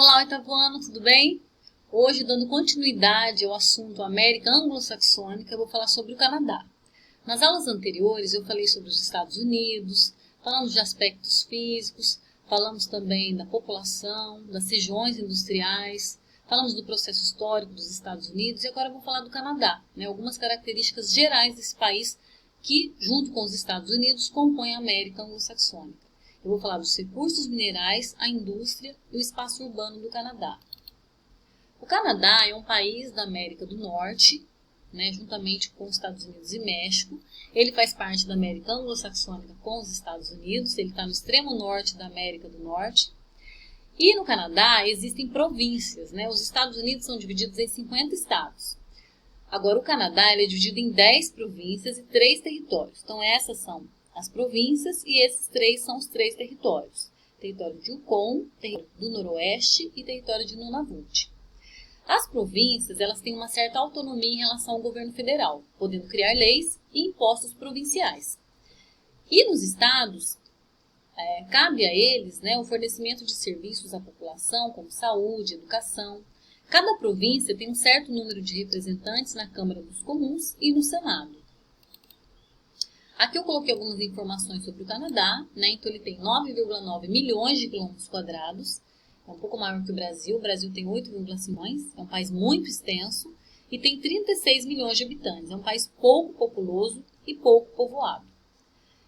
Olá, oitavo ano, tudo bem? Hoje, dando continuidade ao assunto América Anglo-Saxônica, eu vou falar sobre o Canadá. Nas aulas anteriores, eu falei sobre os Estados Unidos, falamos de aspectos físicos, falamos também da população, das regiões industriais, falamos do processo histórico dos Estados Unidos e agora eu vou falar do Canadá, algumas características gerais desse país que, junto com os Estados Unidos, compõem a América Anglo-Saxônica. Eu vou falar dos recursos minerais, a indústria e o espaço urbano do Canadá. O Canadá é um país da América do Norte, juntamente com os Estados Unidos e México. Ele faz parte da América Anglo-Saxônica com os Estados Unidos, ele está no extremo norte da América do Norte. E no Canadá existem províncias, Os Estados Unidos são divididos em 50 estados. Agora o Canadá é dividido em 10 províncias e 3 territórios. Então essas são as províncias e esses 3 são os 3 territórios. Território de Yukon, território do Noroeste e território de Nunavut. As províncias elas têm uma certa autonomia em relação ao governo federal, podendo criar leis e impostos provinciais. E nos estados, cabe a eles o fornecimento de serviços à população, como saúde, educação. Cada província tem um certo número de representantes na Câmara dos Comuns e no Senado. Aqui eu coloquei algumas informações sobre o Canadá, Então ele tem 9,9 milhões de quilômetros quadrados, é um pouco maior que o Brasil tem 8,5 milhões, é um país muito extenso e tem 36 milhões de habitantes, é um país pouco populoso e pouco povoado.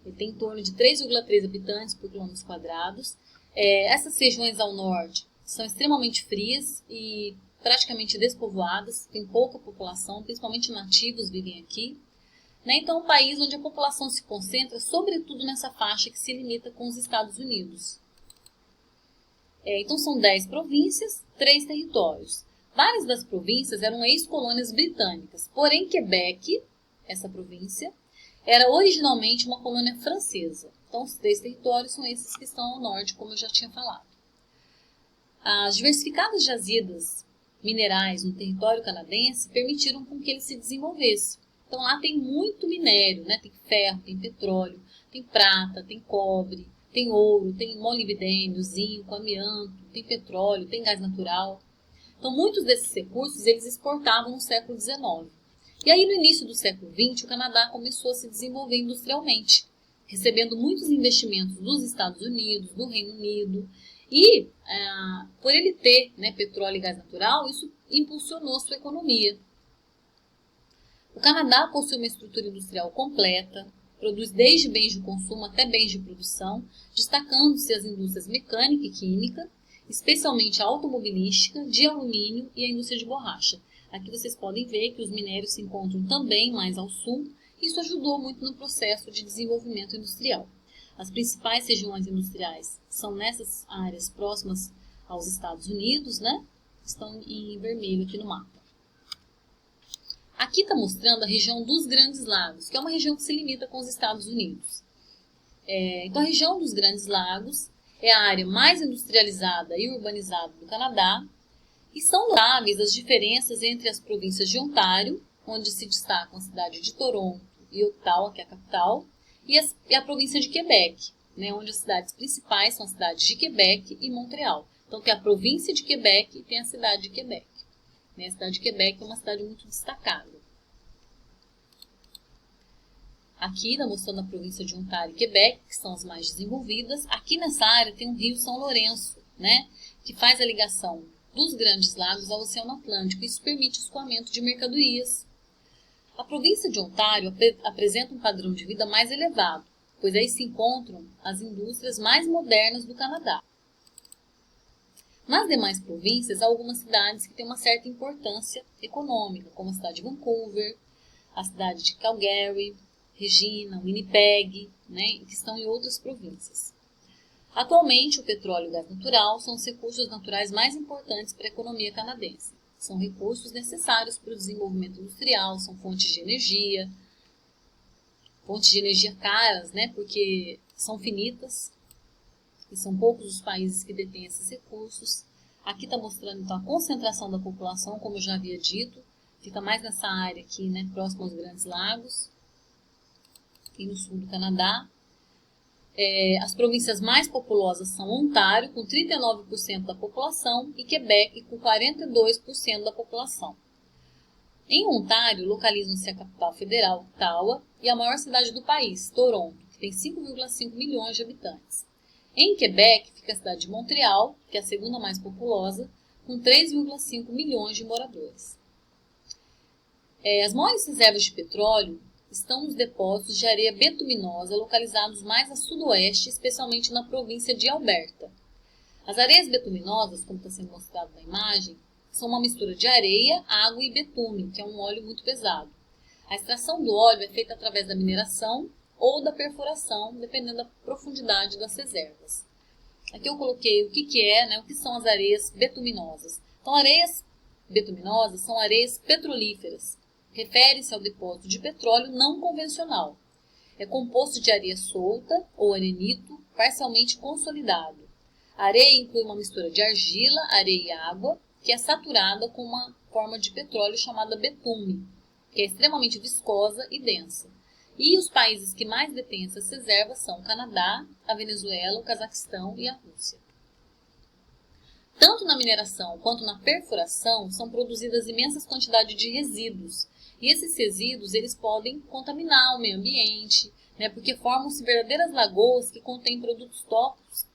Ele tem em torno de 3,3 habitantes por quilômetros quadrados. Essas regiões ao norte são extremamente frias e praticamente despovoadas, tem pouca população, principalmente nativos vivem aqui. Então é um país onde a população se concentra sobretudo nessa faixa que se limita com os Estados Unidos. Então são 10 províncias, 3 territórios. Várias das províncias eram ex-colônias britânicas, porém Quebec, essa província, era originalmente uma colônia francesa. Então os 3 territórios são esses que estão ao norte, como eu já tinha falado. As diversificadas jazidas minerais no território canadense permitiram com que ele se desenvolvesse. Então lá tem muito minério, Tem ferro, tem petróleo, tem prata, tem cobre, tem ouro, tem molibdênio, zinco, amianto, tem petróleo, tem gás natural. Então muitos desses recursos eles exportavam no século XIX. E aí no início do século XX o Canadá começou a se desenvolver industrialmente, recebendo muitos investimentos dos Estados Unidos, do Reino Unido. E por ele ter petróleo e gás natural, isso impulsionou a sua economia. O Canadá possui uma estrutura industrial completa, produz desde bens de consumo até bens de produção, destacando-se as indústrias mecânica e química, especialmente a automobilística, de alumínio e a indústria de borracha. Aqui vocês podem ver que os minérios se encontram também mais ao sul, e isso ajudou muito no processo de desenvolvimento industrial. As principais regiões industriais são nessas áreas próximas aos Estados Unidos, Estão em vermelho aqui no mapa. Aqui está mostrando a região dos Grandes Lagos, que é uma região que se limita com os Estados Unidos. Então, a região dos Grandes Lagos é a área mais industrializada e urbanizada do Canadá, e são notáveis as diferenças entre as províncias de Ontário, onde se destacam a cidade de Toronto e Ottawa, que é a capital, e a província de Quebec, onde as cidades principais são as cidades de Quebec e Montreal. Então, tem a província de Quebec e tem a cidade de Quebec. A cidade de Quebec é uma cidade muito destacada. Aqui está mostrando a província de Ontário e Quebec, que são as mais desenvolvidas. Aqui nessa área tem o rio São Lourenço, que faz a ligação dos Grandes Lagos ao Oceano Atlântico. Isso permite o escoamento de mercadorias. A província de Ontário apresenta um padrão de vida mais elevado, pois aí se encontram as indústrias mais modernas do Canadá. Nas demais províncias, há algumas cidades que têm uma certa importância econômica, como a cidade de Vancouver, a cidade de Calgary, Regina, Winnipeg, que estão em outras províncias. Atualmente, o petróleo e o gás natural são os recursos naturais mais importantes para a economia canadense. São recursos necessários para o desenvolvimento industrial, são fontes de energia caras, porque são finitas, e são poucos os países que detêm esses recursos. Aqui está mostrando então a concentração da população, como eu já havia dito, fica mais nessa área aqui, próximo aos Grandes Lagos, aqui no sul do Canadá. As províncias mais populosas são Ontário, com 39% da população, e Quebec, com 42% da população. Em Ontário, localizam-se a capital federal, Ottawa, e a maior cidade do país, Toronto, que tem 5,5 milhões de habitantes. Em Quebec, fica a cidade de Montreal, que é a segunda mais populosa, com 3,5 milhões de moradores. As maiores reservas de petróleo estão nos depósitos de areia betuminosa localizados mais a sudoeste, especialmente na província de Alberta. As areias betuminosas, como está sendo mostrado na imagem, são uma mistura de areia, água e betume, que é um óleo muito pesado. A extração do óleo é feita através da mineração ou da perfuração, dependendo da profundidade das reservas. Aqui eu coloquei o que é, né, o que são as areias betuminosas. Então, areias betuminosas são areias petrolíferas. Refere-se ao depósito de petróleo não convencional. É composto de areia solta ou arenito parcialmente consolidado. A areia inclui uma mistura de argila, areia e água, que é saturada com uma forma de petróleo chamada betume, que é extremamente viscosa e densa. E os países que mais detêm essas reservas são o Canadá, a Venezuela, o Cazaquistão e a Rússia. Tanto na mineração quanto na perfuração são produzidas imensas quantidades de resíduos. E esses resíduos eles podem contaminar o meio ambiente, né, porque formam-se verdadeiras lagoas que contêm produtos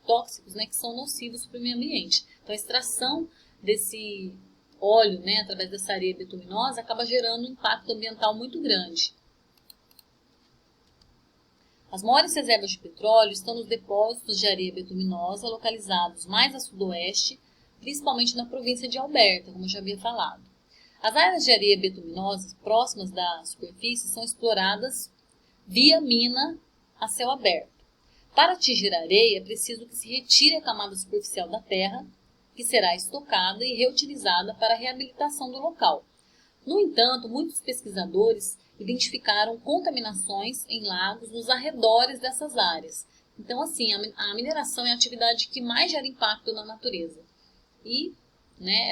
tóxicos, né, que são nocivos para o meio ambiente. Então, a extração desse óleo, né, através dessa areia betuminosa, acaba gerando um impacto ambiental muito grande. As maiores reservas de petróleo estão nos depósitos de areia betuminosa localizados mais a sudoeste, principalmente na província de Alberta, como eu já havia falado. As áreas de areia betuminosa próximas da superfície são exploradas via mina a céu aberto. Para atingir a areia, é preciso que se retire a camada superficial da terra, que será estocada e reutilizada para a reabilitação do local. No entanto, muitos pesquisadores identificaram contaminações em lagos nos arredores dessas áreas. Então, assim, a mineração é a atividade que mais gera impacto na natureza. E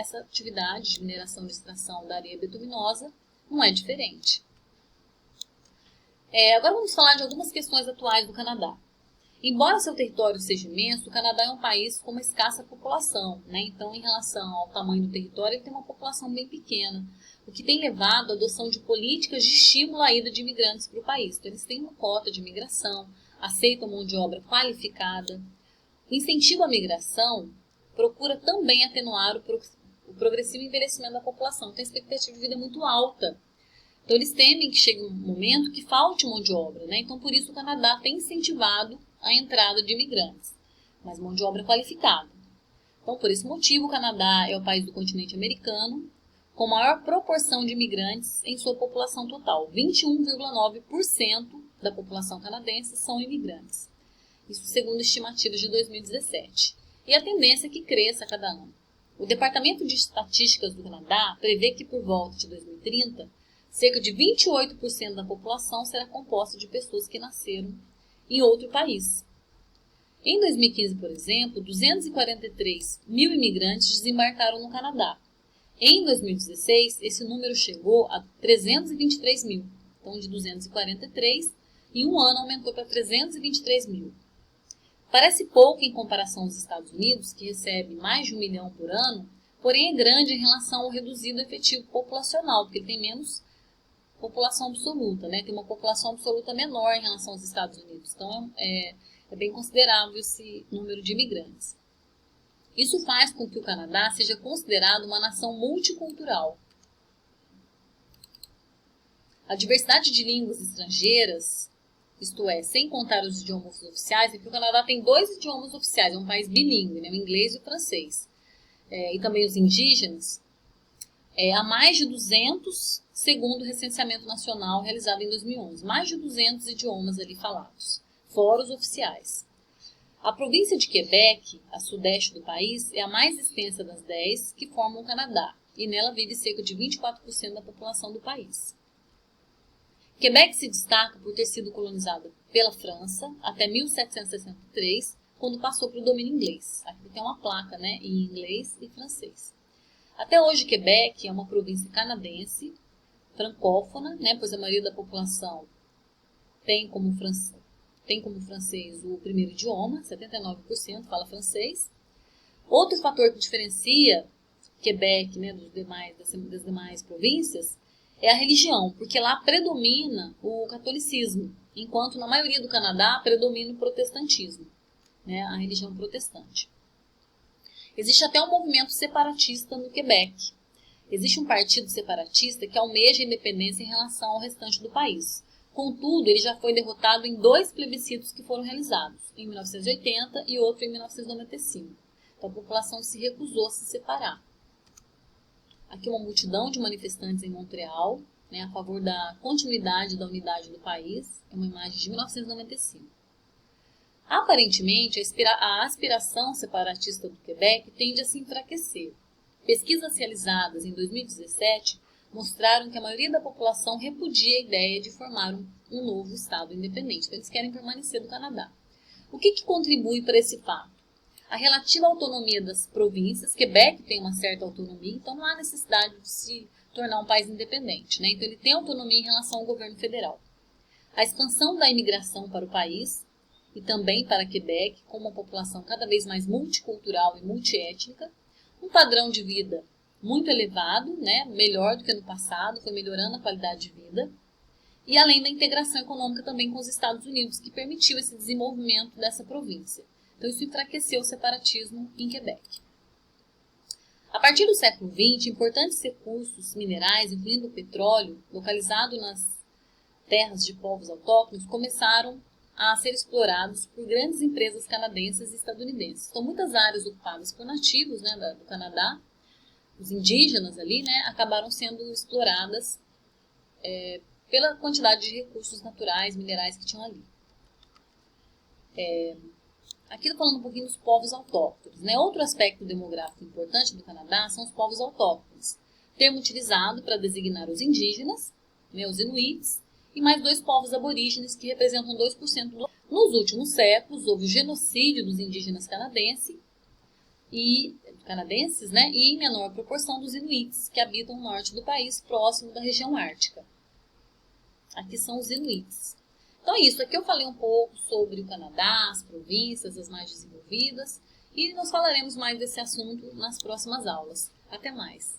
essa atividade de mineração e extração da areia betuminosa não é diferente. Agora vamos falar de algumas questões atuais do Canadá. Embora seu território seja imenso, o Canadá é um país com uma escassa população, né? Então, em relação ao tamanho do território, ele tem uma população bem pequena, o que tem levado à adoção de políticas de estímulo à ida de imigrantes para o país. Então, eles têm uma cota de imigração, aceitam mão de obra qualificada. O incentivo à migração procura também atenuar o progressivo envelhecimento da população. Então, a expectativa de vida é muito alta. Então, eles temem que chegue um momento que falte mão de obra, né? Então, por isso, o Canadá tem incentivado a entrada de imigrantes, mas mão de obra qualificada. Então, por esse motivo, o Canadá é o país do continente americano com maior proporção de imigrantes em sua população total. 21,9% da população canadense são imigrantes. Isso segundo estimativas de 2017. E a tendência é que cresça a cada ano. O Departamento de Estatísticas do Canadá prevê que por volta de 2030, cerca de 28% da população será composta de pessoas que nasceram em outro país. Em 2015, por exemplo, 243 mil imigrantes desembarcaram no Canadá. Em 2016, esse número chegou a 323 mil. Então, de 243, em um ano aumentou para 323 mil. Parece pouco em comparação aos Estados Unidos, que recebe mais de 1 milhão por ano, porém é grande em relação ao reduzido efetivo populacional, porque ele tem menos população absoluta, né? Tem uma população absoluta menor em relação aos Estados Unidos. Então, é bem considerável esse número de imigrantes. Isso faz com que o Canadá seja considerado uma nação multicultural. A diversidade de línguas estrangeiras, isto é, sem contar os idiomas oficiais, porque o Canadá tem 2 idiomas oficiais, é um país bilíngue, né? O inglês e o francês. E também os indígenas, há mais de 200, segundo o recenseamento nacional realizado em 2011. Mais de 200 idiomas ali falados, fora os oficiais. A província de Quebec, a sudeste do país, é a mais extensa das 10 que formam o Canadá, e nela vive cerca de 24% da população do país. Quebec se destaca por ter sido colonizada pela França até 1763, quando passou para o domínio inglês. Aqui tem uma placa, né, em inglês e francês. Até hoje, Quebec é uma província canadense, francófona, né, pois a maioria da população tem como tem como francês o primeiro idioma, 79% fala francês. Outro fator que diferencia Quebec, né, das demais províncias é a religião, porque lá predomina o catolicismo, enquanto na maioria do Canadá predomina o protestantismo, né, a religião protestante. Existe até um movimento separatista no Quebec. Existe um partido separatista que almeja a independência em relação ao restante do país. Contudo, ele já foi derrotado em 2 plebiscitos que foram realizados, em 1980 e outro em 1995. Então a população se recusou a se separar. Aqui uma multidão de manifestantes em Montreal, né, a favor da continuidade da unidade do país. É uma imagem de 1995. Aparentemente, a aspiração separatista do Quebec tende a se enfraquecer. Pesquisas realizadas em 2017 mostraram que a maioria da população repudia a ideia de formar um novo Estado independente. Então, eles querem permanecer no Canadá. O que contribui para esse fato? A relativa autonomia das províncias. Quebec tem uma certa autonomia, então não há necessidade de se tornar um país independente, né? Então ele tem autonomia em relação ao governo federal. A expansão da imigração para o país e também para Quebec, com uma população cada vez mais multicultural e multiétnica, um padrão de vida muito elevado, né? Melhor do que no passado, foi melhorando a qualidade de vida, e além da integração econômica também com os Estados Unidos, que permitiu esse desenvolvimento dessa província. Então isso enfraqueceu o separatismo em Quebec. A partir do século XX, importantes recursos minerais, incluindo o petróleo, localizado nas terras de povos autóctonos, começaram a ser explorados por grandes empresas canadenses e estadunidenses. Então, muitas áreas ocupadas por nativos, né, do Canadá, os indígenas ali, né, acabaram sendo exploradas pela quantidade de recursos naturais, minerais que tinham ali. Aqui estou falando um pouquinho dos povos autóctonos, né? Outro aspecto demográfico importante do Canadá são os povos autóctonos, termo utilizado para designar os indígenas, né, os inuits, e mais 2 povos aborígenes que representam 2% do... Nos últimos séculos, houve o genocídio dos indígenas canadenses, né, e em menor proporção dos inuits, que habitam o norte do país, próximo da região ártica. Aqui são os inuits. Então é isso, aqui eu falei um pouco sobre o Canadá, as províncias, as mais desenvolvidas, e nós falaremos mais desse assunto nas próximas aulas. Até mais!